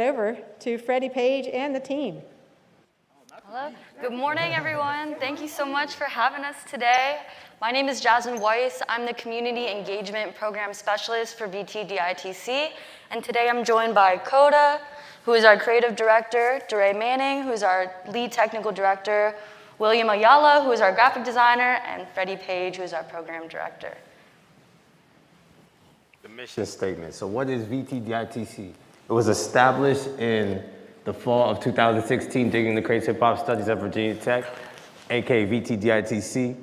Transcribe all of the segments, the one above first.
Over to Freddie Page and the team. Hello. Good morning, everyone. Thank you so much for having us today. My name is Jasmine Weiss. I'm the Community Engagement Program Specialist for VTDITC. And today I'm joined by Coda, who is our Creative Director, DeRay Manning, who is our Lead Technical Director, William Ayala, who is our Graphic Designer, and Freddie Page, who is our Program Director. The mission statement. So what is VTDITC? It was established in the fall of 2016, Digging the Crates Hip Hop Studies at Virginia Tech, aka VTDITC.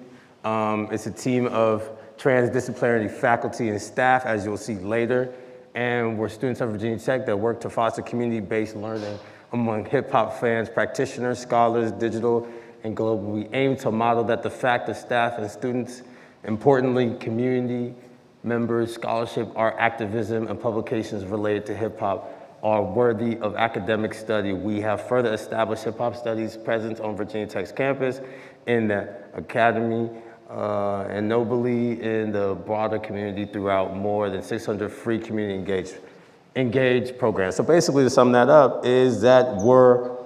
It's a team of transdisciplinary faculty and staff, as you'll see later. And we're students at Virginia Tech that work to foster community-based learning among hip hop fans, practitioners, scholars, digital, and global. We aim to model that the fact of staff and students, importantly, community members, scholarship, art activism, and publications related to hip hop are worthy of academic study. We have further established hip hop studies presence on Virginia Tech's campus, in the academy, and nobly in the broader community throughout more than 600 free community engaged programs. So basically, to sum that up, is that we're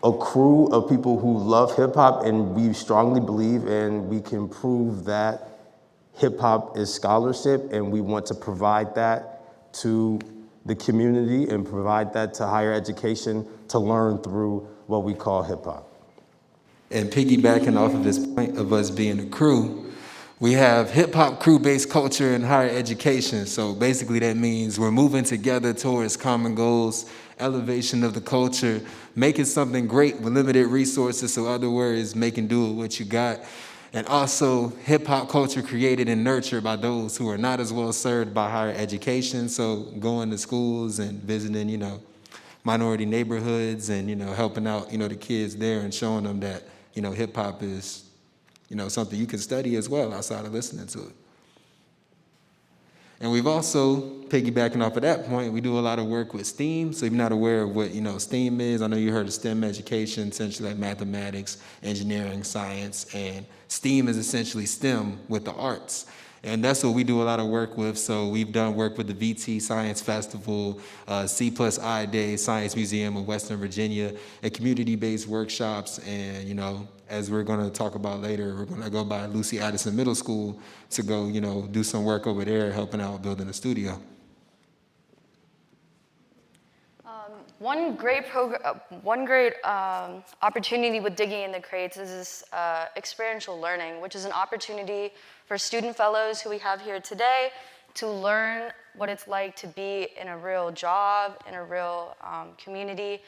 a crew of people who love hip hop, and we strongly believe, and we can prove that hip hop is scholarship, and we want to provide that to the community and provide that to higher education to learn through what we call hip hop. And piggybacking off of this point of us being a crew, we have hip hop crew-based culture in higher education. So basically that means we're moving together towards common goals, elevation of the culture, making something great with limited resources. So other words, making do with what you got. And also hip hop culture created and nurtured by those who are not as well served by higher education. So going to schools and visiting, minority neighborhoods and, helping out, the kids there and showing them that, hip hop is, something you can study as well outside of listening to it. And we've also, piggybacking off of that point, we do a lot of work with STEAM. So if you're not aware of what, STEAM is, I know you heard of STEM education, essentially like mathematics, engineering, science, and STEAM is essentially STEM with the arts. And that's what we do a lot of work with. So we've done work with the VT Science Festival, C+I Day, Science Museum of Western Virginia, and community-based workshops. And, as we're going to talk about later, we're going to go by Lucy Addison Middle School to go, do some work over there, helping out building a studio. One great opportunity with Digging in the Crates is this experiential learning, which is an opportunity for student fellows who we have here today to learn what it's like to be in a real job, in a real community.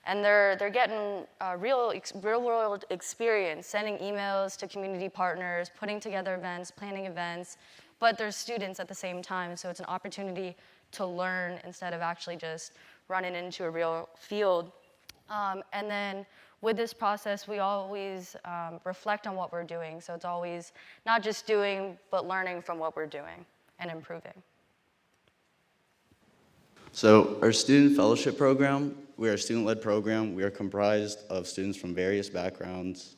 And they're getting a real world experience, sending emails to community partners, putting together events, planning events, but they're students at the same time. So it's an opportunity to learn instead of actually just running into a real field. And then with this process, we always reflect on what we're doing. So it's always not just doing, but learning from what we're doing and improving. So our student fellowship program, we are a student-led program. We are comprised of students from various backgrounds.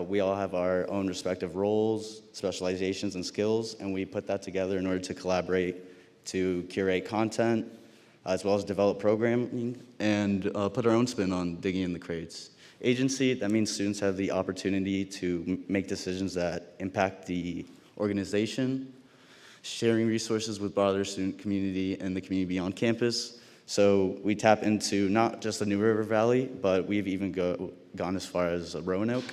We all have our own respective roles, specializations, and skills, and we put that together in order to collaborate to curate content, as well as develop programming, and put our own spin on Digging in the Crates. Agency, that means students have the opportunity to make decisions that impact the organization, sharing resources with broader student community and the community beyond campus. So we tap into not just the New River Valley, but we've even gone as far as Roanoke.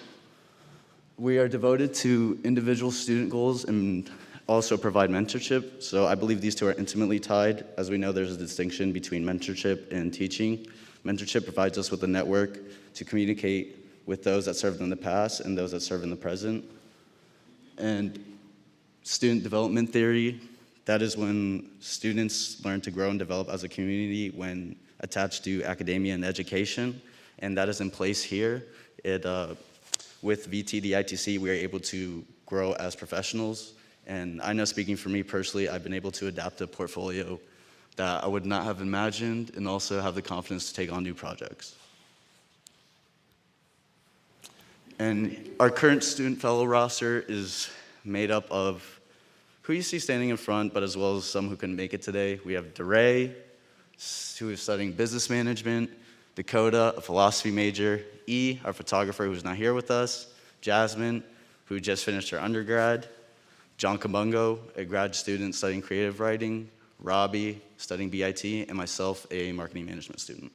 We are devoted to individual student goals and also provide mentorship. So I believe these two are intimately tied. As we know, there's a distinction between mentorship and teaching. Mentorship provides us with a network to communicate with those that served in the past and those that serve in the present. And student development theory, that is when students learn to grow and develop as a community when attached to academia and education, and that is in place here. With VTDITC, we are able to grow as professionals, and I know speaking for me personally, I've been able to adapt a portfolio that I would not have imagined and also have the confidence to take on new projects. And our current student fellow roster is made up of who you see standing in front, but as well as some who couldn't make it today. We have DeRay, who is studying business management, Dakota, a philosophy major, E, our photographer who's not here with us, Jasmine, who just finished her undergrad, John Kabungo, a grad student studying creative writing, Robbie, studying BIT, and myself, a marketing management student.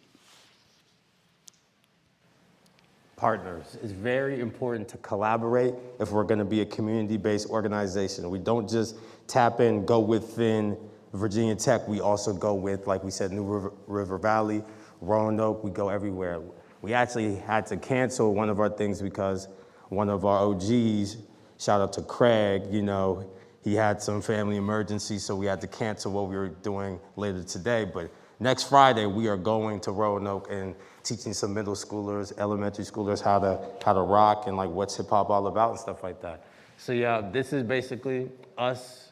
Partners. It's very important to collaborate if we're going to be a community-based organization. We don't just tap in, go within Virginia Tech. We also go with, like we said, New River Valley, Roanoke. We go everywhere. We actually had to cancel one of our things because one of our OGs, shout out to Craig, you know, he had some family emergency, so we had to cancel what we were doing later today. But next Friday, we are going to Roanoke and teaching some middle schoolers, elementary schoolers how to rock and like what's hip hop all about and stuff like that. So yeah, this is basically us,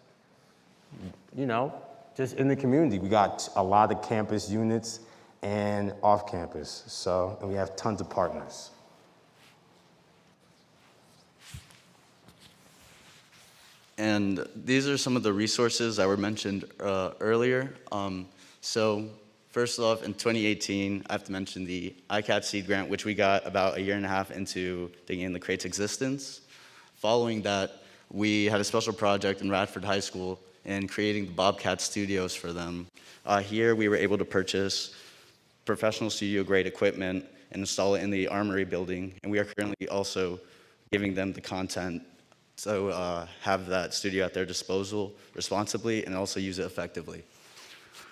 you know, just in the community. We got a lot of campus units and off campus. So, and we have tons of partners. And these are some of the resources that were mentioned earlier. So first off, in 2018, I have to mention the ICAT seed grant, which we got about a year and a half into digging in the crate's existence. Following that, we had a special project in Radford High School in creating the Bobcat studios for them. Here, we were able to purchase professional studio-grade equipment and install it in the Armory building, and we are currently also giving them the content to have that studio at their disposal responsibly and also use it effectively.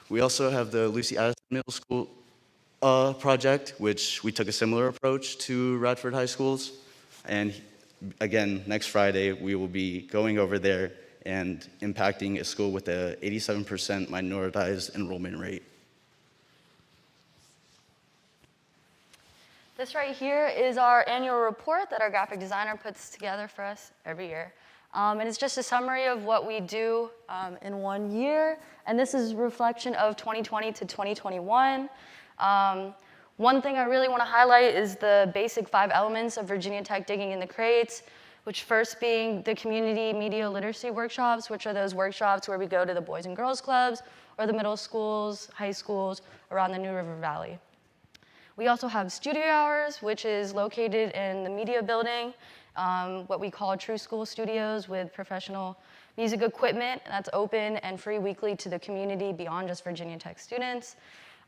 We also have the Lucy Addison Middle School project, which we took a similar approach to Radford High Schools. And again, next Friday, we will be going over there and impacting a school with a 87% minoritized enrollment rate. This right here is our annual report that our graphic designer puts together for us every year. And it's just a summary of what we do in 1 year. And this is a reflection of 2020 to 2021. One thing I really want to highlight is the basic 5 elements of Virginia Tech Digging in the Crates, which first being the community media literacy workshops, which are those workshops where we go to the Boys and Girls Clubs or the middle schools, high schools around the New River Valley. We also have studio hours, which is located in the media building, what we call True School Studios with professional music equipment. That's open and free weekly to the community beyond just Virginia Tech students.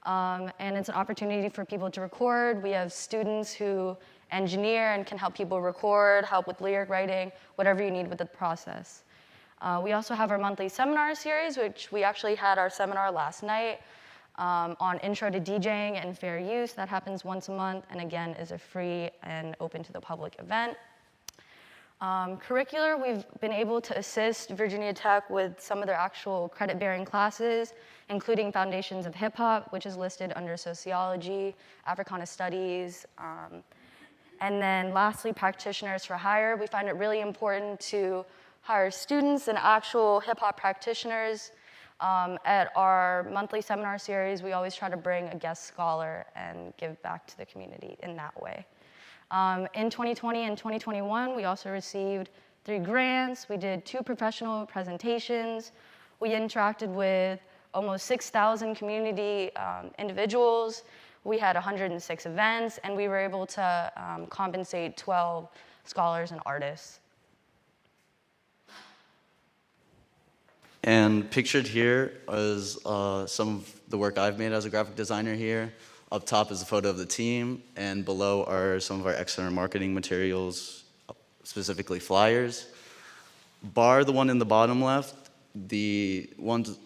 And it's an opportunity for people to record. We have students who engineer and can help people record, help with lyric writing, whatever you need with the process. We also have our monthly seminar series, which we actually had our seminar last night. On intro to DJing and fair use. That happens once a month, and again, is a free and open to the public event. Curricular, we've been able to assist Virginia Tech with some of their actual credit-bearing classes, including Foundations of Hip Hop, which is listed under Sociology, Africana Studies, and then lastly, Practitioners for Hire. We find it really important to hire students and actual hip hop practitioners. At our monthly seminar series, we always try to bring a guest scholar and give back to the community in that way. In 2020 and 2021, we also received 3 grants. We did 2 professional presentations. We interacted with almost 6,000 community individuals. We had 106 events, and we were able to compensate 12 scholars and artists. And pictured here is some of the work I've made as a graphic designer here. Up top is a photo of the team, and below are some of our external marketing materials, specifically flyers. Bar the one in the bottom left, the ones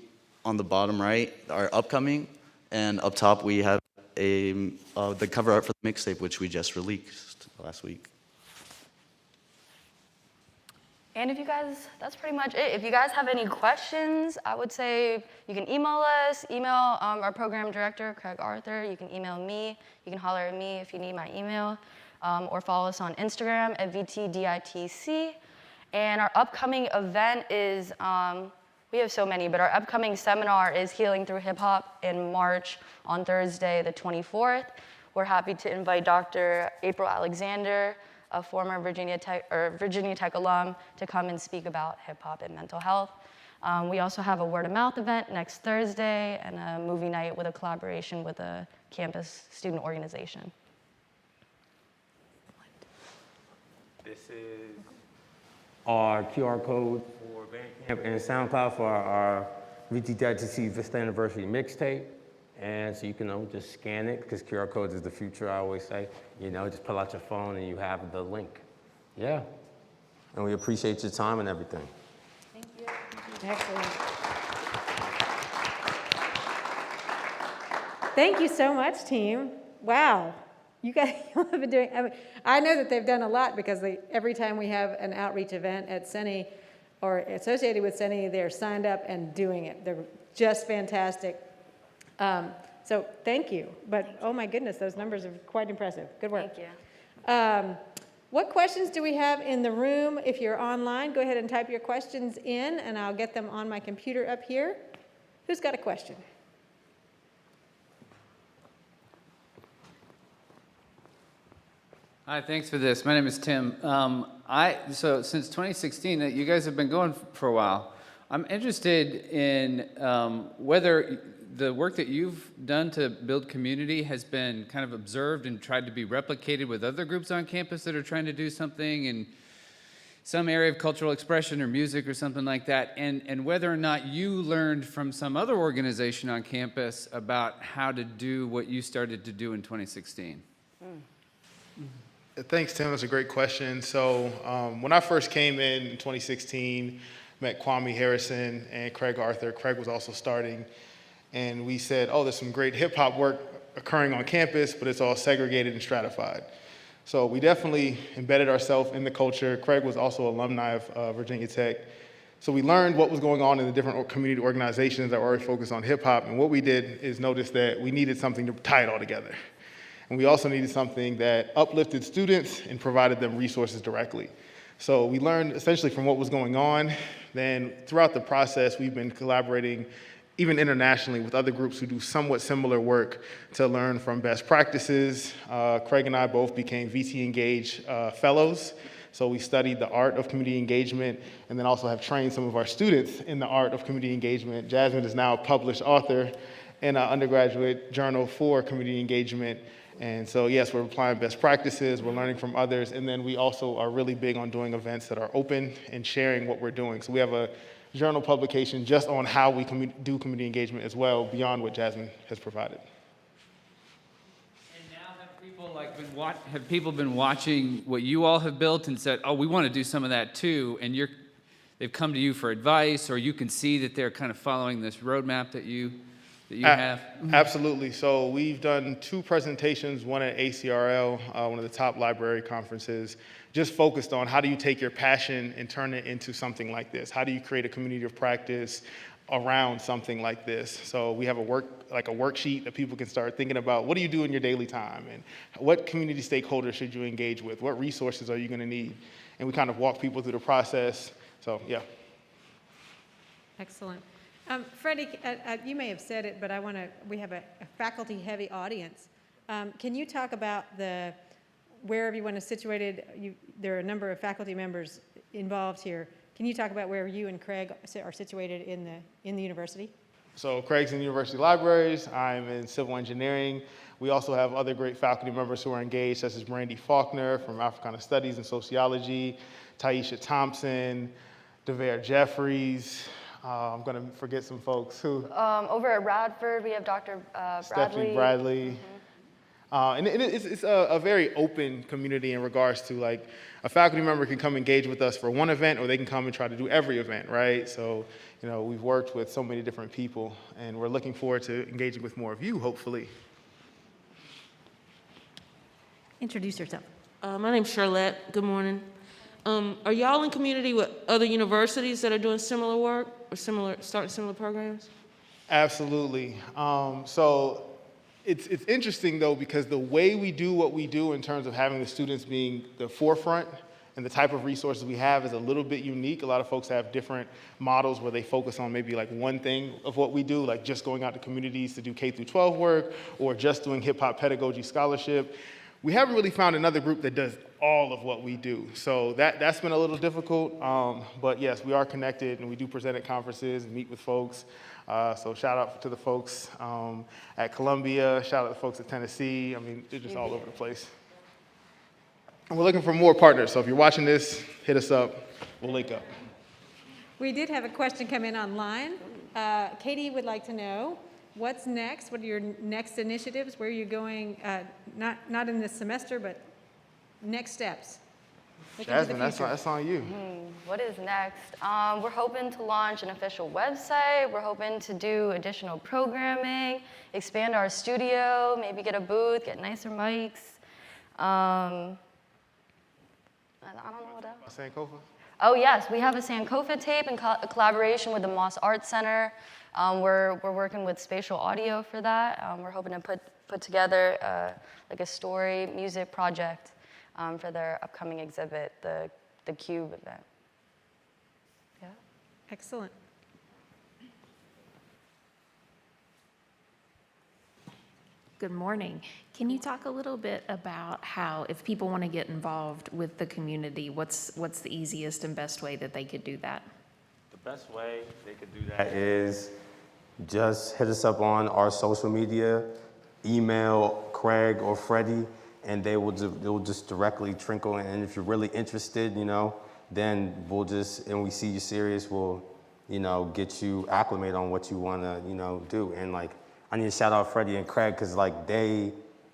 on the bottom right are upcoming, and up top we have the cover art for the mixtape, which we just released last week. And if you guys, that's pretty much it. If you guys have any questions, I would say you can email us, email our program director, Craig Arthur. You can email me. You can holler at me if you need my email, or follow us on Instagram at VTDITC. And our upcoming event is, we have so many, but our upcoming seminar is Healing Through Hip Hop in March on Thursday, the 24th. We're happy to invite Dr. April Alexander, a former Virginia Tech alum, to come and speak about hip hop and mental health. We also have a word of mouth event next Thursday and a movie night with a collaboration with a campus student organization. This is our QR code for Bandcamp and SoundCloud for our VTDITC Vista Anniversary mixtape. And so you can just scan it, because QR codes is the future, I always say. Just pull out your phone and you have the link. Yeah. And we appreciate your time and everything. Thank you. Excellent. Thank you so much, team. Wow. You guys have been doing, I know that they've done a lot, because every time we have an outreach event at SENI or associated with SENI, they're signed up and doing it. They're just fantastic. So thank you. But oh my goodness, those numbers are quite impressive. Good work. Thank you. What questions do we have in the room? If you're online, go ahead and type your questions in, and I'll get them on my computer up here. Who's got a question? Hi, thanks for this. My name is Tim. So since 2016, you guys have been going for a while. I'm interested in whether the work that you've done to build community has been kind of observed and tried to be replicated with other groups on campus that are trying to do something in some area of cultural expression or music or something like that, and whether or not you learned from some other organization on campus about how to do what you started to do in 2016. Thanks, Tim. That's a great question. So when I first came in 2016, met Kwame Harrison and Craig Arthur. Craig was also starting. And we said, oh, there's some great hip hop work occurring on campus, but it's all segregated and stratified. So we definitely embedded ourselves in the culture. Craig was also alumni of Virginia Tech. So we learned what was going on in the different community organizations that were already focused on hip hop. And what we did is notice that we needed something to tie it all together. And we also needed something that uplifted students and provided them resources directly. So we learned essentially from what was going on. Then throughout the process, we've been collaborating even internationally with other groups who do somewhat similar work to learn from best practices. Craig and I both became VT Engage fellows. So we studied the art of community engagement and then also have trained some of our students in the art of community engagement. Jasmine is now a published author in an undergraduate journal for community engagement. And so, yes, we're applying best practices, we're learning from others, and then we also are really big on doing events that are open and sharing what we're doing. So we have a journal publication just on how we do community engagement as well, beyond what Jasmine has provided. And now have people been watching what you all have built and said, oh, we want to do some of that too, and they've come to you for advice, or you can see that they're kind of following this roadmap that you have? Absolutely. So we've done 2 presentations, one at ACRL, one of the top library conferences, just focused on how do you take your passion and turn it into something like this? How do you create a community of practice around something like this? So we have a worksheet that people can start thinking about, what do you do in your daily time? And what community stakeholders should you engage with? What resources are you going to need? And we kind of walk people through the process. So, yeah. Excellent. Freddie, you may have said it, but we have a faculty-heavy audience. Can you talk about where everyone is situated? There are a number of faculty members involved here. Can you talk about where you and Craig are situated in the university? So Craig's in university libraries. I'm in civil engineering. We also have other great faculty members who are engaged, such as Brandy Faulkner from Africana Studies and Sociology, Taisha Thompson, DeVere Jeffries. I'm going to forget some folks who. Over at Radford, we have Dr. Bradley. Stephanie Bradley. And it's a very open community in regards to, like, a faculty member can come engage with us for one event, or they can come and try to do every event, right? So, we've worked with so many different people, and we're looking forward to engaging with more of you, hopefully. Introduce yourself. My name's Charlotte. Good morning. Are y'all in community with other universities that are doing similar work or starting similar programs? Absolutely. So it's interesting, though, because the way we do what we do in terms of having the students being the forefront and the type of resources we have is a little bit unique. A lot of folks have different models where they focus on maybe like one thing of what we do, like just going out to communities to do K through 12 work, or just doing hip hop pedagogy scholarship. we haven't really found another group that does all of what we do. So that's been a little difficult, but yes, we are connected and we do present at conferences and meet with folks. So shout out to the folks at Columbia, shout out to the folks at Tennessee. I mean, they're just all over the place. And we're looking for more partners, so if you're watching this, hit us up, we'll link up. We did have a question come in online. Katie would like to know, what's next? What are your next initiatives? Where are you going, not in this semester, but next steps? Look into the Jasmine, future. that's on you. What is next? We're hoping to launch an official website. We're hoping to do additional programming, expand our studio, maybe get a booth, get nicer mics. I don't know what else. Sankofa? Oh yes, we have a Sankofa tape in collaboration with the Moss Art Center. We're working with spatial audio for that. We're hoping to put together like a story music project for their upcoming exhibit, the Cube event. Yeah. Excellent. Good morning. Can you talk a little bit about how, if people want to get involved with the community, what's the easiest and best way that they could do that? The best way they could do that is just hit us up on our social media, email Craig or Freddie, and they'll just directly trickle in. And if you're really interested, then and we see you serious, we'll, get you acclimated on what you want to, do. And I need to shout out Freddie and Craig because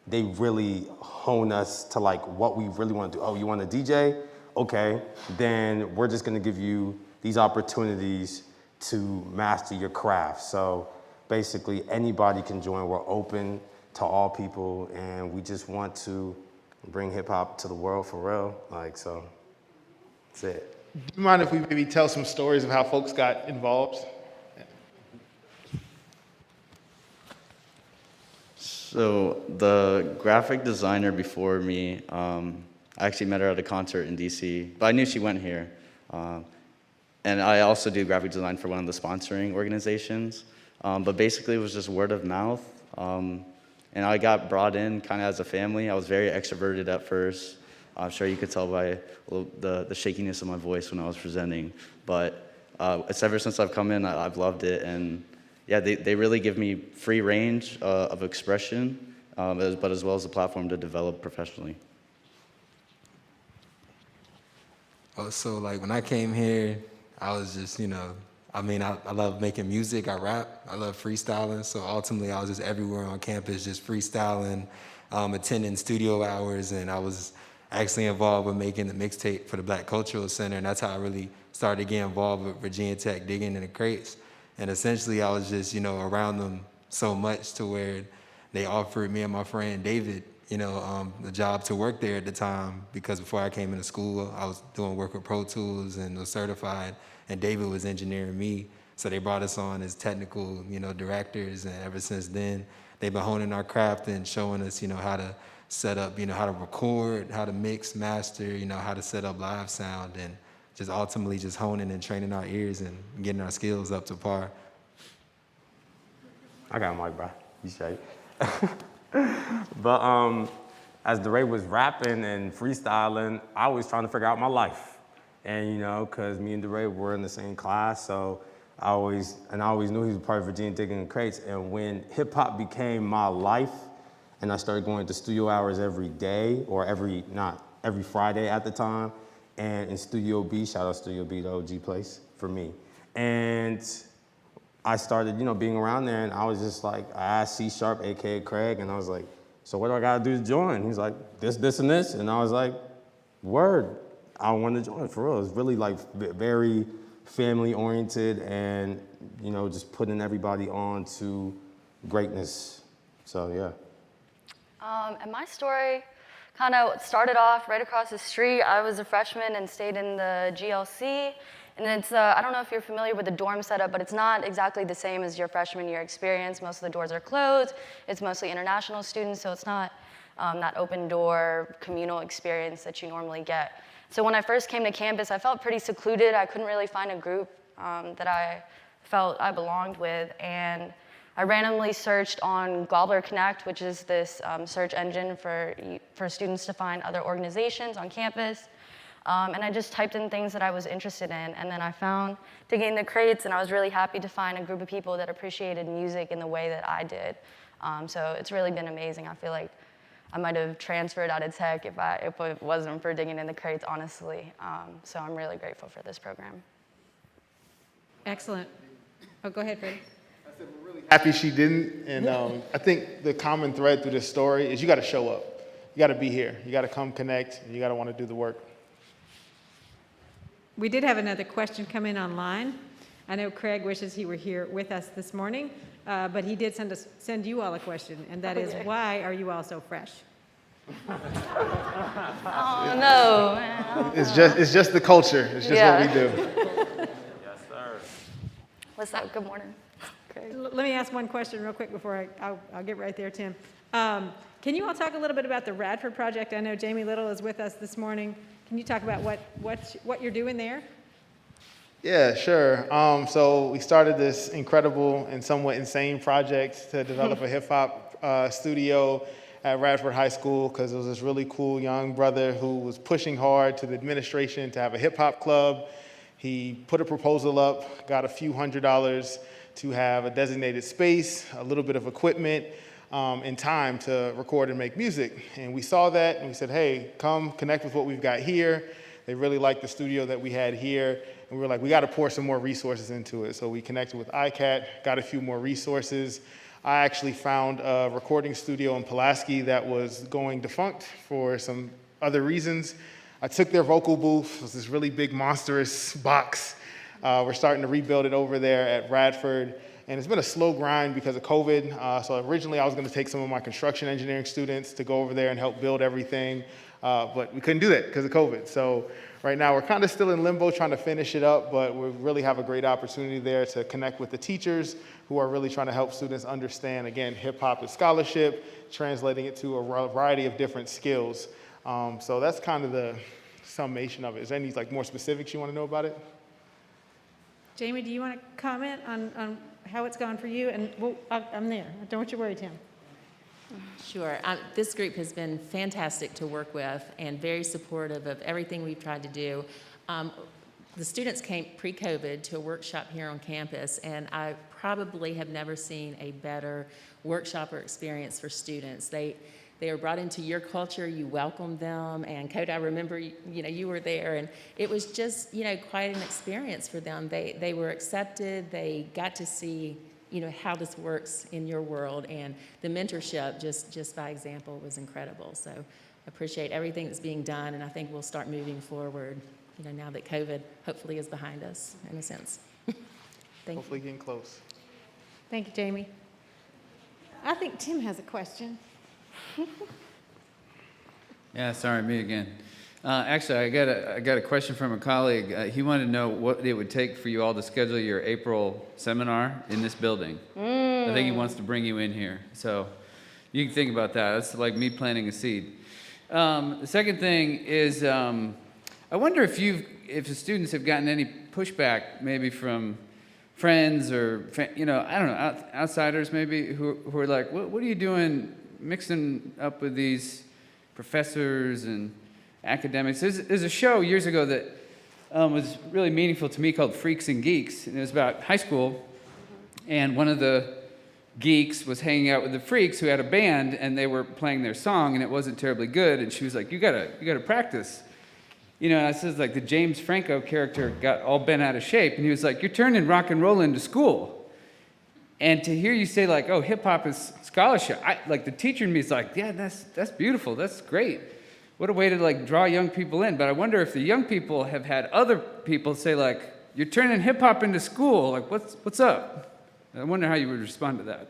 they really hone us to what we really want to do. Oh, you want to DJ? Okay, then we're just going to give you these opportunities to master your craft. So basically anybody can join. We're open to all people, and we just want to bring hip hop to the world for real. So that's it. Do you mind if we maybe tell some stories of how folks got involved? So the graphic designer before me, I actually met her at a concert in DC, but I knew she went here. And I also do graphic design for one of the sponsoring organizations. But basically it was just word of mouth. And I got brought in kind of as a family. I was very extroverted at first. I'm sure you could tell by the shakiness of my voice when I was presenting. But it's ever since I've come in, I've loved it. And yeah, they really give me free range of expression, but as well as a platform to develop professionally. Oh, so when I came here, I was just, I love making music, I rap, I love freestyling. So ultimately I was just everywhere on campus, just freestyling, attending studio hours, and I was actually involved with making the mixtape for the Black Cultural Center, and that's how I really started getting involved with Virginia Tech, digging in the crates. And essentially I was just, around them so much to where they offered me and my friend David, the job to work there at the time, because before I came into school, I was doing work with Pro Tools and was certified, and David was engineering me. So they brought us on as technical, directors, and ever since then, they've been honing our craft and showing us, how to set up, how to record, how to mix, master, how to set up live sound, and just ultimately just honing and training our ears and getting our skills up to par. I got a mic, bro. You straight. But as DeRay was rapping and freestyling, I was trying to figure out my life. And, because me and DeRay were in the same class, so I always knew he was part of Virginia Digging in Crates. And when hip hop became my life, and I started going to studio hours every day, or every Friday at the time, and in Studio B, shout out Studio B, the OG place for me. And I started, being around there, and I was just I asked C Sharp, AKA Craig, and I was like, so what do I gotta do to join? He's like, this, and this. And I was like, word, I want to join for real. It's really very family oriented and, just putting everybody on to greatness. So, yeah. And my story kind of started off right across the street. I was a freshman and stayed in the GLC. And it's, I don't know if you're familiar with the dorm setup, but it's not exactly the same as your freshman year experience. Most of the doors are closed. It's mostly international students, so it's not that open door communal experience that you normally get. So when I first came to campus, I felt pretty secluded. I couldn't really find a group that I felt I belonged with. And I randomly searched on Gobbler Connect, which is this search engine for students to find other organizations on campus. And I just typed in things that I was interested in, and then I found Digging the Crates, and I was really happy to find a group of people that appreciated music in the way that I did. So it's really been amazing. I feel like I might have transferred out of tech if it wasn't for Digging in the Crates, honestly. So I'm really grateful for this program. Excellent. Oh, go ahead, Freddie. I said we're really happy she didn't, and I think the common thread through this story is you got to show up. You got to be here. You got to come connect, and you got to want to do the work. We did have another question come in online. I know Craig wishes he were here with us this morning, but he did send you all a question, and that is, why are you all so fresh? Oh, no. It's just the culture. It's just what we do. Yes, sir. What's up? Good morning. Great. Let me ask one question real quick before I'll get right there, Tim. Can you all talk a little bit about the Radford project? I know Jamie Little is with us this morning. Can you talk about what you're doing there? Yeah, sure. So we started this incredible and somewhat insane project to develop a hip-hop studio at Radford High School because there was this really cool young brother who was pushing hard to the administration to have a hip-hop club. He put a proposal up, got a few $100s to have a designated space, a little bit of equipment, and time to record and make music. And we saw that and we said, hey, come connect with what we've got here. They really liked the studio that we had here. And we were like, we got to pour some more resources into it. So we connected with ICAT, got a few more resources. I actually found a recording studio in Pulaski that was going defunct for some other reasons. I took their vocal booth. It was this really big, monstrous box. We're starting to rebuild it over there at Radford. And it's been a slow grind because of COVID. So originally I was going to take some of my construction engineering students to go over there and help build everything. But we couldn't do that because of COVID. So right now we're kind of still in limbo trying to finish it up, but we really have a great opportunity there to connect with the teachers who are really trying to help students understand, again, hip hop as scholarship, translating it to a variety of different skills. So that's kind of the summation of it. Is there any more specifics you want to know about it? Jamie, do you want to comment on how it's gone for you? And I'm there. Don't you worry, Tim. Sure. This group has been fantastic to work with and very supportive of everything we've tried to do. The students came pre-COVID to a workshop here on campus, and I probably have never seen a better workshop or experience for students. They were brought into your culture, you welcomed them, and Cody, I remember, you were there, and it was just, quite an experience for them. They were accepted, they got to see, how this works in your world, and the mentorship, just by example, was incredible. So I appreciate everything that's being done, and I think we'll start moving forward, now that COVID hopefully is behind us, in a sense. Hopefully getting close. Thank you, Jamie. I think Tim has a question. Yeah, sorry, me again. Actually, I got a question from a colleague. He wanted to know what it would take for you all to schedule your April seminar in this building. I think he wants to bring you in here. So you can think about that. That's like me planting a seed. The second thing is, I wonder if the students have gotten any pushback, maybe from friends or, I don't know, outsiders maybe, who are like, what are you doing mixing up with these professors and academics? There's a show years ago that was really meaningful to me called Freaks and Geeks, and it was about high school, and one of the geeks was hanging out with the freaks who had a band, and they were playing their song, and it wasn't terribly good, and she was like, you gotta practice. And I says, like, the James Franco character got all bent out of shape, and he was like, you're turning rock and roll into school. And to hear you say, like, oh, hip-hop is scholarship, the teacher in me is like, yeah, that's beautiful, that's great. What a way to, draw young people in. But I wonder if the young people have had other people say, like, you're turning hip-hop into school, like, what's up? I wonder how you would respond to that.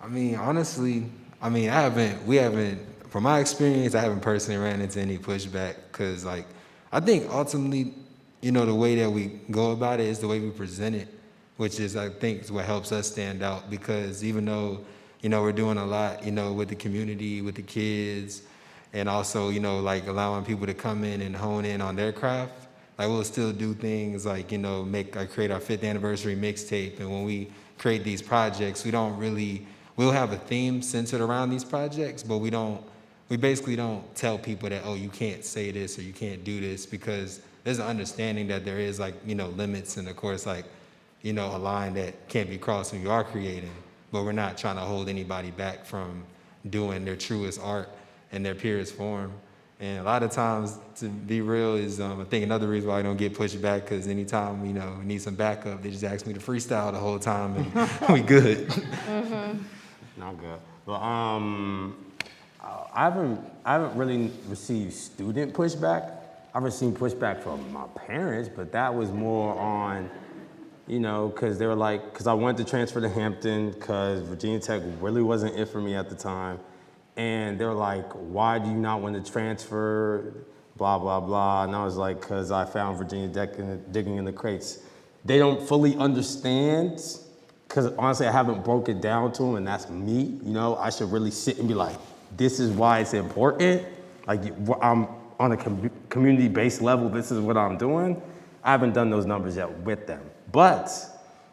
Honestly, we haven't, from my experience, I haven't personally ran into any pushback, because, I think ultimately, the way that we go about it is the way we present it, which is, I think, is what helps us stand out, because even though, we're doing a lot, with the community, with the kids, and also, allowing people to come in and hone in on their craft, Like we'll still do things like, you know, create our 5th anniversary mixtape. And when we create these projects, we'll have a theme centered around these projects, but we basically don't tell people that, oh, you can't say this or you can't do this, because there's an understanding that there is like, you know, limits and of course like, you know, a line that can't be crossed when you are creating, but we're not trying to hold anybody back from doing their truest art in their purest form. And a lot of times, to be real, is I think another reason why I don't get pushed back, because anytime, you know, we need some backup, they just ask me to freestyle the whole time and we good. Not good. Well, I haven't really received student pushback. I've received pushback from my parents, but that was more on, you know, because they were like, because I wanted to transfer to Hampton, because Virginia Tech really wasn't it for me at the time. And they were like, why do you not want to transfer, blah, blah, blah. And I was like, because I found Virginia Tech digging in the crates. They don't fully understand, because honestly, I haven't broke it down to them, and that's me. You know, I should really sit and be like, this is why it's important. Like, I'm on a community-based level, this is what I'm doing. I haven't done those numbers yet with them. But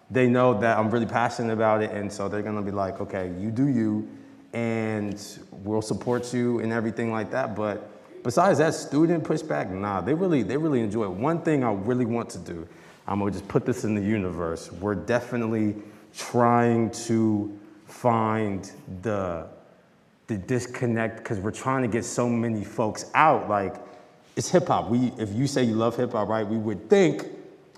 they know that I'm really passionate about it, and so they're gonna be like, okay, you do you, and we'll support you and everything like that. But besides that student pushback, nah, they really enjoy it. One thing I really want to do, I'm gonna just put this in the universe. We're definitely trying to find the disconnect, because we're trying to get so many folks out. Like, it's hip hop. If you say you love hip hop, right, we would think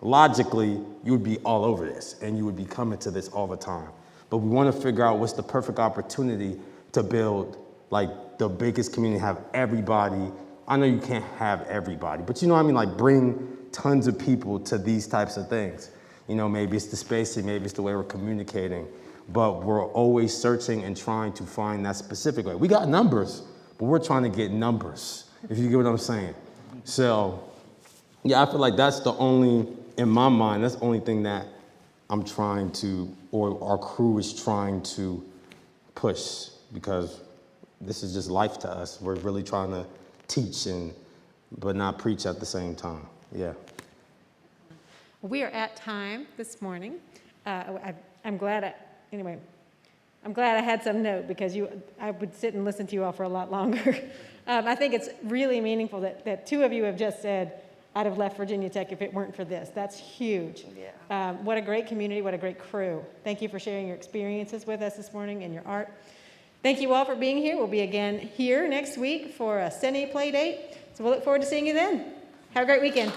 logically you would be all over this and you would be coming to this all the time. But we want to figure out what's the perfect opportunity to build like the biggest community, have everybody. I know you can't have everybody, but you know what I mean? Like, bring tons of people to these types of things. You know, maybe it's the spacing, maybe it's the way we're communicating, but we're always searching and trying to find that specific way. We got numbers, but we're trying to get numbers, if you get what I'm saying. So, yeah, I feel like that's the only, in my mind, that's the only thing that I'm trying to, or our crew is trying to push, because this is just life to us. We're really trying to teach but not preach at the same time. Yeah. We are at time this morning. I'm glad I had some note, because I would sit and listen to you all for a lot longer. I think it's really meaningful that 2 of you have just said, I'd have left Virginia Tech if it weren't for this. That's huge. Yeah. What a great community, what a great crew. Thank you for sharing your experiences with us this morning and your art. Thank you all for being here. We'll be again here next week for a Cine Playdate. So we'll look forward to seeing you then. Have a great weekend.